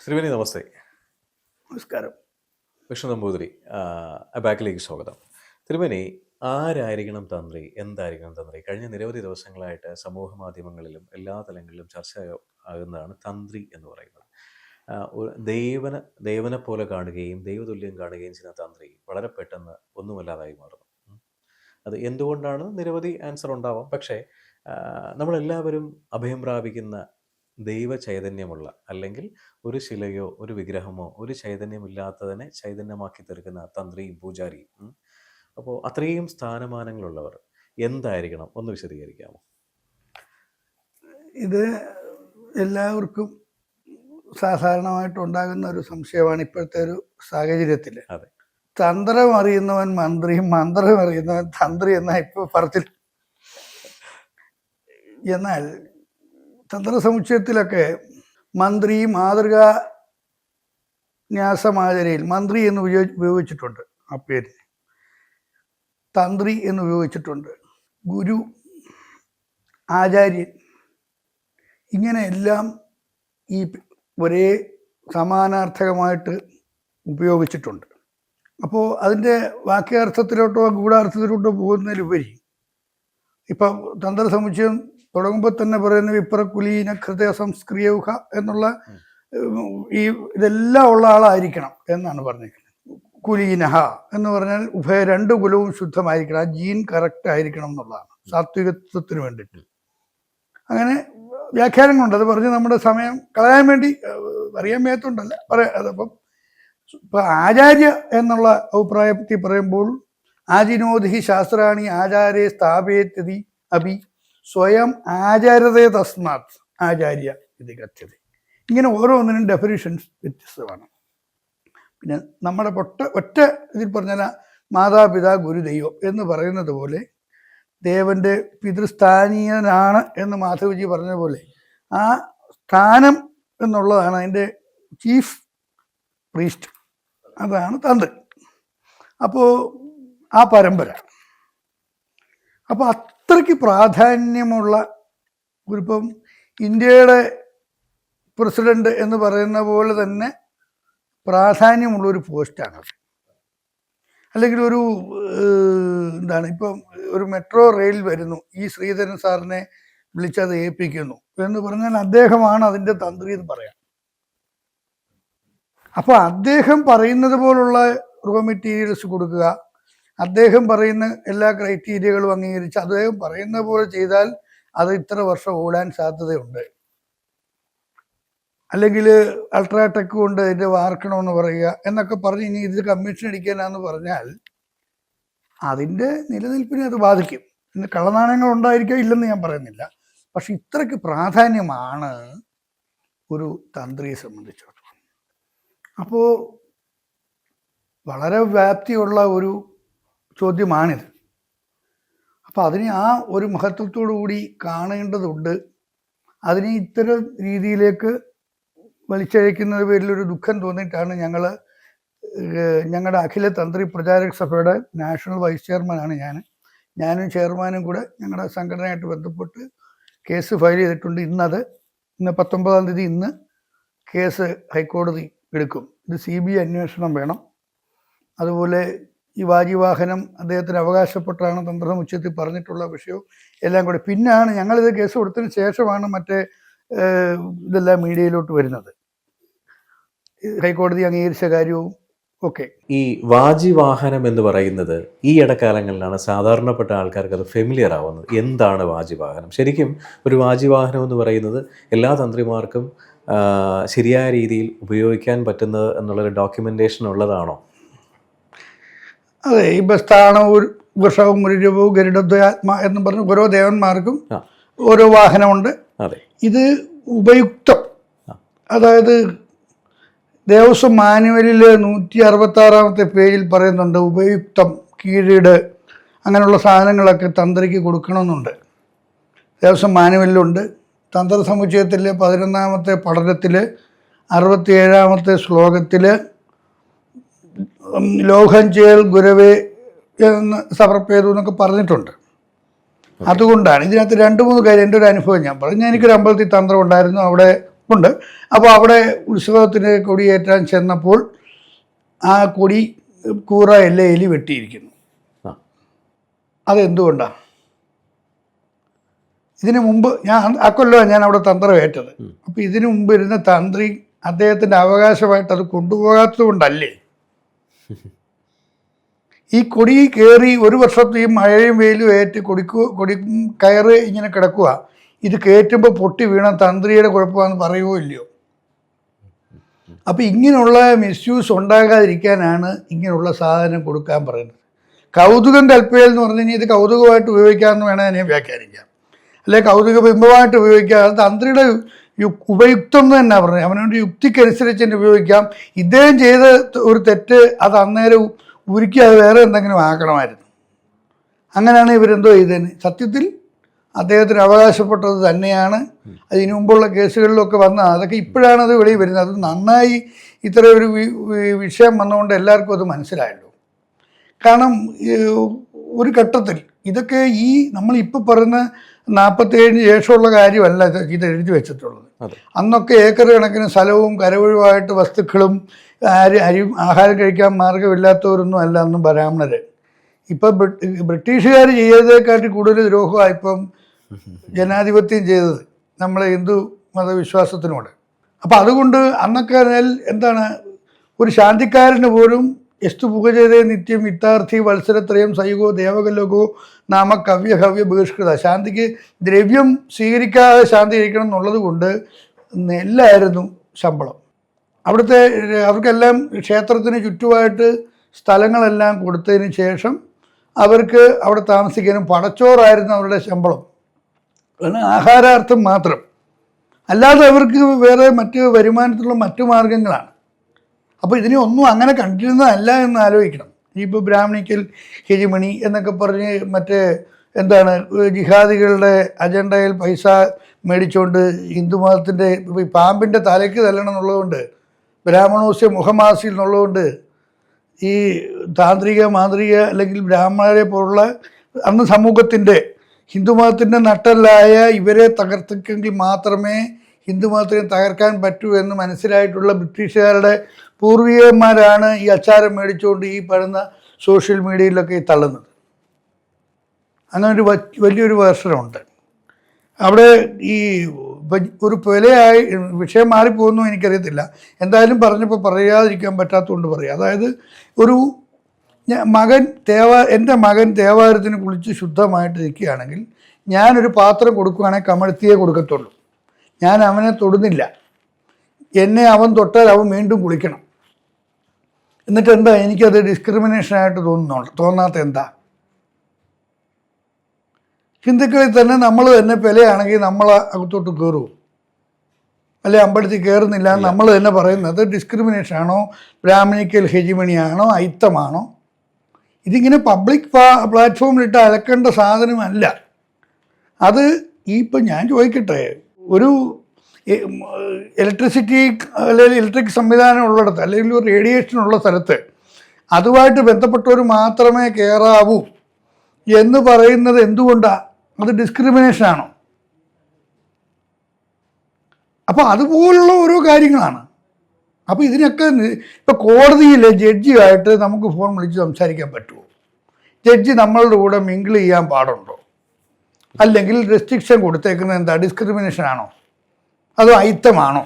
ശ്രീവനി നമസ്തേ. നമസ്കാരം. വിഷ്ണു നമ്പൂതിരി ബാക്കിലേക്ക് സ്വാഗതം. തിരുമേനി, ആരായിരിക്കണം തന്ത്രി, എന്തായിരിക്കണം തന്ത്രി? കഴിഞ്ഞ നിരവധി ദിവസങ്ങളായിട്ട് സമൂഹ മാധ്യമങ്ങളിലും എല്ലാ തലങ്ങളിലും ചർച്ച ആകുന്നതാണ് തന്ത്രി എന്ന് പറയുന്നത്. ദേവനെ പോലെ കാണുകയും ദൈവതുല്യം കാണുകയും ചെയ്യുന്ന തന്ത്രി വളരെ പെട്ടെന്ന് ഒന്നുമല്ലാതായി മാറുന്നു. അത് എന്തുകൊണ്ടാണ്? നിരവധി ആൻസർ ഉണ്ടാവാം. പക്ഷേ നമ്മളെല്ലാവരും അഭയം പ്രാപിക്കുന്ന ദൈവ ചൈതന്യമുള്ള, അല്ലെങ്കിൽ ഒരു ശിലയോ ഒരു വിഗ്രഹമോ ഒരു ചൈതന്യമില്ലാത്തതിനെ ചൈതന്യമാക്കി തീർക്കുന്ന തന്ത്രിയും പൂജാരിയും. അപ്പോൾ അത്രയും സ്ഥാനമാനങ്ങളുള്ളവർ എന്തായിരിക്കണം? ഒന്ന് വിശദീകരിക്കാമോ? ഇത് എല്ലാവർക്കും സാധാരണമായിട്ടുണ്ടാകുന്ന ഒരു സംശയമാണ് ഇപ്പോഴത്തെ ഒരു സാഹചര്യത്തിൽ. അതെ, തന്ത്രം അറിയുന്നവൻ മന്ത്രിയും മന്ത്രം അറിയുന്നവൻ തന്ത്രി എന്നാ ഇപ്പോൾ പറച്ചിൽ. എന്നാൽ തന്ത്രസമുച്ചയത്തിലൊക്കെ മന്ത്രി മാതൃകാ ന്യാസമാചരയിൽ മന്ത്രി എന്ന് ഉപയോഗിച്ചിട്ടുണ്ട്, ആ പേര് തന്ത്രി എന്ന് ഉപയോഗിച്ചിട്ടുണ്ട്. ഗുരു, ആചാര്യൻ, ഇങ്ങനെയെല്ലാം ഈ ഒരേ സമാനാർത്ഥകമായിട്ട് ഉപയോഗിച്ചിട്ടുണ്ട്. അപ്പോൾ അതിൻ്റെ വാക്യാർത്ഥത്തിലോട്ടോ ഗൂഢാർത്ഥത്തിലോട്ടോ പോകുന്നതിലുപരി ഇപ്പം തന്ത്രസമുച്ചയം തുടങ്ങുമ്പോൾ തന്നെ പറയുന്ന വിപ്രകുലീന ഹൃദയ സംസ്ക്രിയൗഹ എന്നുള്ള ഈ ഇതെല്ലാം ഉള്ള ആളായിരിക്കണം എന്നാണ് പറഞ്ഞിരിക്കുന്നത്. കുലീനഹ എന്ന് പറഞ്ഞാൽ രണ്ട് കുലവും ശുദ്ധമായിരിക്കണം, ആ ജീൻ കറക്റ്റ് ആയിരിക്കണം എന്നുള്ളതാണ് സാത്വികത്വത്തിന് വേണ്ടിയിട്ട്. അങ്ങനെ വ്യാഖ്യാനങ്ങളുണ്ട്. അത് പറഞ്ഞ് നമ്മുടെ സമയം കളയാൻ വേണ്ടി അറിയാൻ മേത്തുണ്ടല്ല അതപ്പം ഇപ്പൊ ആചാര്യ എന്നുള്ള അഭിപ്രായത്തിൽ പറയുമ്പോൾ ആജിനോധി ശാസ്ത്രാണി ആചാര്യ സ്ഥാപയത്യതി അഭി സ്വയം ആചാര്യതേ തസ്മാത് ആചാര്യ ഇത് കഥ്യത. ഇങ്ങനെ ഓരോന്നിനും ഡെഫിനിഷൻസ് വ്യത്യസ്തമാണ്. പിന്നെ നമ്മുടെ ഒറ്റ ഇതിൽ പറഞ്ഞാൽ മാതാപിതാ ഗുരുദൈവം എന്ന് പറയുന്നത് പോലെ ദേവന്റെ പിതൃസ്ഥാനീയനാണ് എന്ന് മാധവജി പറഞ്ഞതുപോലെ ആ സ്ഥാനം എന്നുള്ളതാണ് അതിൻ്റെ ചീഫ് പ്രീസ്റ്റ്, അതാണ് തന്ത്രി. അപ്പോൾ ആ പരമ്പര അപ്പോൾ അത്രയ്ക്ക് പ്രാധാന്യമുള്ള ഇപ്പം ഇന്ത്യയുടെ പ്രസിഡന്റ് എന്ന് പറയുന്ന പോലെ തന്നെ പ്രാധാന്യമുള്ളൊരു പോസ്റ്റാണത്. അല്ലെങ്കിൽ ഒരു എന്താണ്, ഇപ്പം ഒരു മെട്രോ റെയിൽ വരുന്നു, ഈ ശ്രീധരൻ സാറിനെ വിളിച്ചത് ഏൽപ്പിക്കുന്നു എന്ന് പറഞ്ഞാൽ അദ്ദേഹമാണ് അതിൻ്റെ തന്ത്രി എന്ന് പറയാം. അപ്പോൾ അദ്ദേഹം പറയുന്നത് പോലുള്ള റോ മെറ്റീരിയൽസ് കൊടുക്കുക, അദ്ദേഹം പറയുന്ന എല്ലാ ക്രൈറ്റീരിയകളും അംഗീകരിച്ച് അദ്ദേഹം പറയുന്ന പോലെ ചെയ്താൽ അത് ഇത്ര വർഷം ഓടാൻ സാധ്യതയുണ്ട്. അല്ലെങ്കിൽ അൾട്രാടെക് കൊണ്ട് ഇതിൻ്റെ വാർക്കണമെന്ന് പറയുക എന്നൊക്കെ പറഞ്ഞ് ഇനി ഇത് കമ്മീഷൻ അടിക്കാനാന്ന് പറഞ്ഞാൽ അതിൻ്റെ നിലനിൽപ്പിനെ അത് ബാധിക്കും. പിന്നെ കള്ളനാണയങ്ങൾ ഉണ്ടായിരിക്കുക ഇല്ലെന്ന് ഞാൻ പറയുന്നില്ല. പക്ഷെ ഇത്രയ്ക്ക് പ്രാധാന്യമാണ് ഒരു തന്ത്രിയെ സംബന്ധിച്ചിടത്തോളം. അപ്പോൾ വളരെ വ്യാപ്തിയുള്ള ഒരു ചോദ്യമാണിത്. അപ്പം അതിനെ ആ ഒരു മഹത്വത്തോടു കൂടി കാണേണ്ടതുണ്ട്. അതിനെ ഇത്തരം രീതിയിലേക്ക് വലിച്ചഴയ്ക്കുന്ന പേരിലൊരു ദുഃഖം തോന്നിയിട്ടാണ് ഞങ്ങളുടെ അഖില തന്ത്രി പ്രചാരക സഭയുടെ നാഷണൽ വൈസ് ചെയർമാനാണ് ഞാനും ചെയർമാനും കൂടെ ഞങ്ങളുടെ സംഘടനയായിട്ട് ബന്ധപ്പെട്ട് കേസ് ഫയൽ ചെയ്തിട്ടുണ്ട്. ഇന്ന് 19-ാം തീയതി ഇന്ന് കേസ് ഹൈക്കോടതി എടുക്കും. ഇത് CBI അന്വേഷണം വേണം. അതുപോലെ ഈ വാജിവാഹനം അദ്ദേഹത്തിന് അവകാശപ്പെട്ടാണ് തന്ത്രസമുച്ചയത്തിൽ പറഞ്ഞിട്ടുള്ള വിഷയവും എല്ലാം കൂടെ. പിന്നാണ് ഞങ്ങളിത് കേസ് കൊടുത്തതിന് ശേഷമാണ് മറ്റേ ഇതെല്ലാം മീഡിയയിലോട്ട് വരുന്നത്, ഹൈക്കോടതി അംഗീകരിച്ച കാര്യവും ഒക്കെ. ഈ വാജിവാഹനം എന്ന് പറയുന്നത് ഈ ഇടക്കാലങ്ങളിലാണ് സാധാരണപ്പെട്ട ആൾക്കാർക്ക് അത് ഫെമിലിയർ ആവുന്നത്. എന്താണ് വാജിവാഹനം? ശരിക്കും ഒരു വാജിവാഹനം എന്ന് പറയുന്നത് എല്ലാ തന്ത്രിമാർക്കും ശരിയായ രീതിയിൽ ഉപയോഗിക്കാൻ പറ്റുന്നത് എന്നുള്ളൊരു ഡോക്യുമെന്റേഷൻ ഉള്ളതാണോ? അതെ, ഈ ബസ്ഥാണവും വൃഷവും മുരുരവും ഗരുഡദ്വയാത്മ എന്ന് പറഞ്ഞ് ഓരോ ദേവന്മാർക്കും ഓരോ വാഹനമുണ്ട്. ഇത് ഉപയുക്തം, അതായത് ദേവസ്വം മാനുവലിൽ 166-ാമത്തെ പേജിൽ പറയുന്നുണ്ട് ഉപയുക്തം, കീഴീട്, അങ്ങനെയുള്ള സാധനങ്ങളൊക്കെ തന്ത്രിക്ക് കൊടുക്കണമെന്നുണ്ട്. ദേവസ്വം മാനുവലിലുണ്ട്. തന്ത്രസമുച്ചയത്തിലെ 11-ാമത്തെ പഠനത്തിൽ 67-ാമത്തെ ശ്ലോകത്തിൽ ലോഹം ചേൽ ഗുരവേ എന്ന് സമർപ്പേതു എന്നൊക്കെ പറഞ്ഞിട്ടുണ്ട്. അതുകൊണ്ടാണ് ഇതിനകത്ത് 2-3 കാര്യം. എൻ്റെ ഒരു അനുഭവം ഞാൻ പറഞ്ഞു. എനിക്കൊരു അമ്പലത്തിൽ തന്ത്രം ഉണ്ടായിരുന്നു. അവിടെ ഉണ്ട്. അപ്പോൾ അവിടെ ഉത്സവത്തിന് കൊടിയേറ്റാൻ ചെന്നപ്പോൾ ആ കൊടി കൂറ എല്ലയിൽ വെട്ടിയിരിക്കുന്നു. അതെന്തുകൊണ്ടാണ്? ഇതിനു മുമ്പ് ആ കൊല്ലമാണ് ഞാൻ അവിടെ തന്ത്രമേറ്റത്. അപ്പോൾ ഇതിനു മുമ്പ് ഇരുന്ന തന്ത്രി അദ്ദേഹത്തിൻ്റെ അവകാശമായിട്ട് അത് കൊണ്ടുപോകാത്തത് കൊണ്ടല്ലേ? ഈ കൊടി കയറി ഒരു വർഷത്തെയും മഴയും വെയിലും ഏറ്റ് കൊടി കയറ് ഇങ്ങനെ കിടക്കുക. ഇത് കയറ്റുമ്പോൾ പൊട്ടി വീണ തന്ത്രിയുടെ കുഴപ്പമാണെന്ന് പറയുമോ ഇല്ലയോ? അപ്പോൾ ഇങ്ങനെയുള്ള മിസ്യൂസ് ഉണ്ടാകാതിരിക്കാനാണ് ഇങ്ങനെയുള്ള സാധനം കൊടുക്കാൻ പറയുന്നത്. കൗതുകം കൽപ്പയിൽ എന്ന് പറഞ്ഞു കഴിഞ്ഞാൽ ഇത് കൗതുകമായിട്ട് ഉപയോഗിക്കാമെന്ന് വേണേൽ അതിനെ വ്യാഖ്യാനിക്കാം, അല്ലെ കൗതുക ബിംബമായിട്ട് ഉപയോഗിക്കാം. അത് തന്ത്രിയുടെ ഉപയുക്തം എന്ന് തന്നെ പറഞ്ഞു. അവനവൻ്റെ യുക്തിക്കനുസരിച്ച് തന്നെ ഉപയോഗിക്കാം. ഇദ്ദേഹം ചെയ്ത ഒരു തെറ്റ് അത് അന്നേരം ഉരുക്കി അത് വേറെ എന്തെങ്കിലും ആക്കണമായിരുന്നു. അങ്ങനെയാണ് ഇവരെന്തോ ചെയ്തതിന്. സത്യത്തിൽ അദ്ദേഹത്തിന് അവകാശപ്പെട്ടത് തന്നെയാണ്. അതിനു മുമ്പുള്ള കേസുകളിലൊക്കെ വന്ന അതൊക്കെ ഇപ്പോഴാണത് വെളിയിൽ വരുന്നത്. അത് നന്നായി ഇത്ര ഒരു വിഷയം വന്നുകൊണ്ട് എല്ലാവർക്കും അത് മനസ്സിലായല്ലോ. കാരണം ഒരു ഘട്ടത്തിൽ ഇതൊക്കെ ഈ നമ്മളിപ്പോൾ പറയുന്ന 47 ശേഷമുള്ള കാര്യമല്ല ഇത് എഴുതി വെച്ചിട്ടുള്ളത്. അന്നൊക്കെ ഏക്കർ കണക്കിന് സ്ഥലവും കരവൊഴിവായിട്ട് വസ്തുക്കളും ആഹാരം കഴിക്കാൻ മാർഗമില്ലാത്തവരൊന്നും അല്ല അന്നും ബ്രാഹ്മണർ. ഇപ്പം ബ്രിട്ടീഷുകാർ ചെയ്തതിനെക്കാട്ടി കൂടുതൽ ദ്രോഹമാണ് ഇപ്പം ജനാധിപത്യം ചെയ്തത് നമ്മളെ ഹിന്ദു മതവിശ്വാസത്തിനോട്. അപ്പം അതുകൊണ്ട് അന്നൊക്കെ എന്താണ്, ഒരു ശാന്തിക്കാരന് പോലും എസ്തു പുകചേതേ നിത്യം ഹിതാർത്ഥി വത്സരത്രയം സൈകോ ദേവകലോകോ നാമ കവ്യഹവ്യ ബഹിഷ്കൃത. ശാന്തിക്ക് ദ്രവ്യം സ്വീകരിക്കാതെ ശാന്തി കഴിക്കണം എന്നുള്ളത് കൊണ്ട് നെല്ലായിരുന്നു ശമ്പളം. അവിടുത്തെ അവർക്കെല്ലാം ക്ഷേത്രത്തിന് ചുറ്റുമായിട്ട് സ്ഥലങ്ങളെല്ലാം കൊടുത്തതിന് ശേഷം അവർക്ക് അവിടെ താമസിക്കാനും പടച്ചോറായിരുന്നു അവരുടെ ശമ്പളം. ആഹാരാർത്ഥം മാത്രം, അല്ലാതെ അവർക്ക് വേറെ മറ്റ് വരുമാനത്തിലുള്ള മറ്റു മാർഗങ്ങളാണ്. അപ്പോൾ ഇതിനെ ഒന്നും അങ്ങനെ കണ്ടിരുന്നതല്ല എന്ന് ആലോചിക്കണം. ഇപ്പോൾ ബ്രാഹ്മണിക്കൽ ഹെജിമണി എന്നൊക്കെ പറഞ്ഞ് മറ്റേ എന്താണ് ജിഹാദികളുടെ അജണ്ടയിൽ പൈസ മേടിച്ചുകൊണ്ട് ഹിന്ദു മതത്തിൻ്റെ പാമ്പിൻ്റെ തലയ്ക്ക് തല്ലണം എന്നുള്ളതുകൊണ്ട്, ബ്രാഹ്മണോസ്യ മുഖമാസി എന്നുള്ളതുകൊണ്ട് ഈ താന്ത്രിക മാന്ത്രിക അല്ലെങ്കിൽ ബ്രാഹ്മണരെ പോലുള്ള അന്ന് സമൂഹത്തിൻ്റെ ഹിന്ദുമതത്തിൻ്റെ നട്ടലായ ഇവരെ തകർത്തെങ്കിൽ മാത്രമേ ഹിന്ദുമതത്തിനെ തകർക്കാൻ പറ്റൂ എന്ന് മനസ്സിലായിട്ടുള്ള ബ്രിട്ടീഷുകാരുടെ പൂർവികന്മാരാണ് ഈ അച്ചാരം മേടിച്ചുകൊണ്ട് ഈ പറയുന്ന സോഷ്യൽ മീഡിയയിലൊക്കെ തള്ളുന്നത്. അങ്ങനൊരു വലിയൊരു വേർഷനുണ്ട് അവിടെ. ഈ ഒരു പെലയായി വിഷയം മാറിപ്പോകുന്നു എനിക്കറിയത്തില്ല. എന്തായാലും പറഞ്ഞപ്പോൾ പറയാതിരിക്കാൻ പറ്റാത്തതുകൊണ്ട് പറയാം. അതായത് ഒരു എൻ്റെ മകൻ തേവാരത്തിന് കുളിച്ച് ശുദ്ധമായിട്ട് ഇരിക്കുകയാണെങ്കിൽ ഞാനൊരു പാത്രം കൊടുക്കുകയാണെങ്കിൽ കമഴ്ത്തിയേ കൊടുക്കത്തുള്ളൂ. ഞാൻ അവനെ തൊടുന്നില്ല. എന്നെ അവൻ തൊട്ടാൽ അവൻ വീണ്ടും കുളിക്കണം. എന്നിട്ട് എന്താ എനിക്കത് ഡിസ്ക്രിമിനേഷനായിട്ട് തോന്നാത്ത എന്താ? ഹിന്ദുക്കളിൽ തന്നെ നമ്മൾ തന്നെ പെലയാണെങ്കിൽ നമ്മൾ അകത്തോട്ട് കയറുമോ? അല്ലെ അമ്പലത്തിൽ കയറുന്നില്ല നമ്മൾ തന്നെ പറയുന്നത് ഡിസ്ക്രിമിനേഷനാണോ, ബ്രാഹ്മണിക്കൽ ഹെജിമണിയാണോ, അയിത്തമാണോ? ഇതിങ്ങനെ പബ്ലിക് പ്ലാറ്റ്ഫോമിലിട്ട് അലക്കേണ്ട സാധനമല്ല അത്. ഇപ്പം ഞാൻ ചോദിക്കട്ടെ, ഒരു ഇലക്ട്രിസിറ്റി അല്ലെങ്കിൽ ഇലക്ട്രിക് സംവിധാനം ഉള്ളിടത്ത് അല്ലെങ്കിൽ ഒരു റേഡിയേഷൻ ഉള്ള സ്ഥലത്ത് അതുമായിട്ട് ബന്ധപ്പെട്ടവർ മാത്രമേ കയറാവൂ എന്ന് പറയുന്നത് എന്തുകൊണ്ടാണ്? അത് ഡിസ്ക്രിമിനേഷനാണോ? അപ്പോൾ അതുപോലുള്ള ഓരോ കാര്യങ്ങളാണ്. അപ്പോൾ ഇതിനൊക്കെ ഇപ്പോൾ കോടതിയിലെ ജഡ്ജിയായിട്ട് നമുക്ക് ഫോൺ വിളിച്ച് സംസാരിക്കാൻ പറ്റുമോ? ജഡ്ജി നമ്മളുടെ കൂടെ മിങ്കിൾ ചെയ്യാൻ പാടുണ്ടോ? അല്ലെങ്കിൽ റെസ്ട്രിക്ഷൻ കൊടുത്തേക്കുന്നത് എന്താ? ഡിസ്ക്രിമിനേഷൻ ആണോ അതോ അയിത്തമാണോ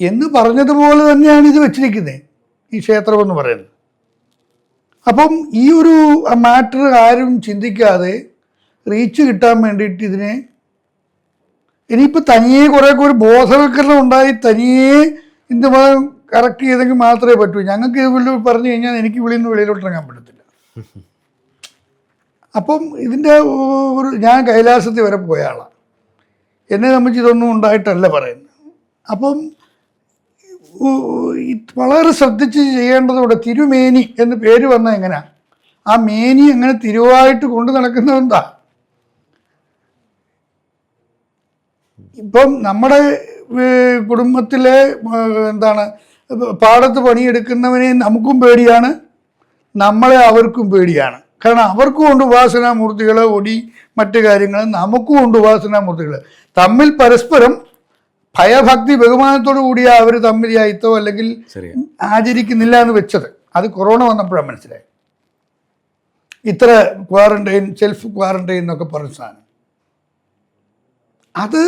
എന്ന് പറഞ്ഞതുപോലെ തന്നെയാണ് ഇത് വെച്ചിരിക്കുന്നത് ഈ ക്ഷേത്രമെന്ന് പറയുന്നത്. അപ്പം ഈ ഒരു മാറ്റർ ആരും ചിന്തിക്കാതെ റീച്ച് കിട്ടാൻ വേണ്ടിയിട്ട് ഇതിനെ ഇനിയിപ്പോൾ തനിയെ കുറേയൊക്കെ ഒരു ബോധവൽക്കരണം ഉണ്ടായി തനിയെ ഹിന്ദുമതം കറക്റ്റ് ചെയ്തെങ്കിൽ മാത്രമേ പറ്റൂ. ഞങ്ങൾക്ക് ഇത് പറഞ്ഞു കഴിഞ്ഞാൽ എനിക്ക് വെളിയിൽ നിന്ന് വെളിയിലോട്ട് ഇറങ്ങാൻ പറ്റത്തില്ല. അപ്പം ഇതിൻ്റെ ഞാൻ കൈലാസത്തിൽ വരെ പോയ ആളാണ്. എന്നെ സംബന്ധിച്ച് ഇതൊന്നും ഉണ്ടായിട്ടല്ല പറയുന്നത്. അപ്പം വളരെ ശ്രദ്ധിച്ച് ചെയ്യേണ്ടതോടെ തിരുമേനി എന്ന് പേര് വന്നത് എങ്ങനെയാണ്? ആ മേനി എങ്ങനെ തിരുവായിട്ട് കൊണ്ടു നടക്കുന്നതെന്താ? ഇപ്പം നമ്മുടെ കുടുംബത്തിലെ എന്താണ് പാടത്ത് പണിയെടുക്കുന്നവനെ നമുക്കും പേടിയാണ്, നമ്മളെ അവർക്കും പേടിയാണ്. കാരണം അവർക്കും ഉണ്ട് ഉപാസനാമൂർത്തികൾ, ഒടി മറ്റു കാര്യങ്ങൾ, നമുക്കും ഉണ്ട് ഉപാസനാമൂർത്തികൾ. തമ്മിൽ പരസ്പരം ഭയഭക്തി ബഹുമാനത്തോടു കൂടിയാ അവർ തമ്മിൽ അയിത്തോ അല്ലെങ്കിൽ ശരിയാ. ആചരിക്കുന്നില്ല എന്ന് വെച്ചത്. അത് കൊറോണ വന്നപ്പോഴാണ് മനസ്സിലായി. ഇത്ര ക്വാറന്റൈൻ, സെൽഫ് ക്വാറന്റൈൻ എന്നൊക്കെ പറഞ്ഞ സാധനം, അത്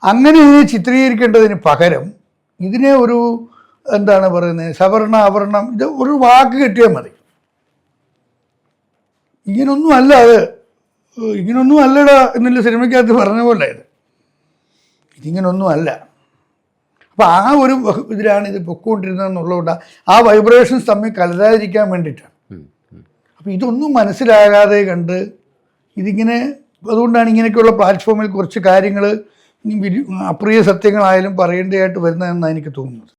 അങ്ങനെ ചിത്രീകരിക്കേണ്ടതിന് പകരം ഇതിനെ ഒരു എന്താണ് പറയുന്നത്, സവർണ അവർണം, ഇത് ഒരു വാക്ക് കിട്ടിയാൽ മതി. ഇങ്ങനൊന്നും അല്ല അത്, ഇങ്ങനൊന്നും അല്ലടാ എന്നുള്ള സിനിമയ്ക്കകത്ത് പറഞ്ഞ പോലെ ഇതിങ്ങനൊന്നും അല്ല. അപ്പം ആ ഒരു ഇതിലാണ് ഇത് പൊക്കോണ്ടിരുന്നതെന്നുള്ളതുകൊണ്ട് ആ വൈബ്രേഷൻസ് തമ്മിൽ കലരാതിരിക്കാൻ വേണ്ടിയിട്ടാണ്. അപ്പം ഇതൊന്നും മനസ്സിലാകാതെ കണ്ട് ഇതിങ്ങനെ, അതുകൊണ്ടാണ് ഇങ്ങനെയൊക്കെയുള്ള പ്ലാറ്റ്ഫോമിൽ കുറച്ച് കാര്യങ്ങൾ അപ്രിയ സത്യങ്ങളായാലും പറയേണ്ടതായിട്ട് വരുന്നതെന്നാണ് എനിക്ക് തോന്നുന്നത്.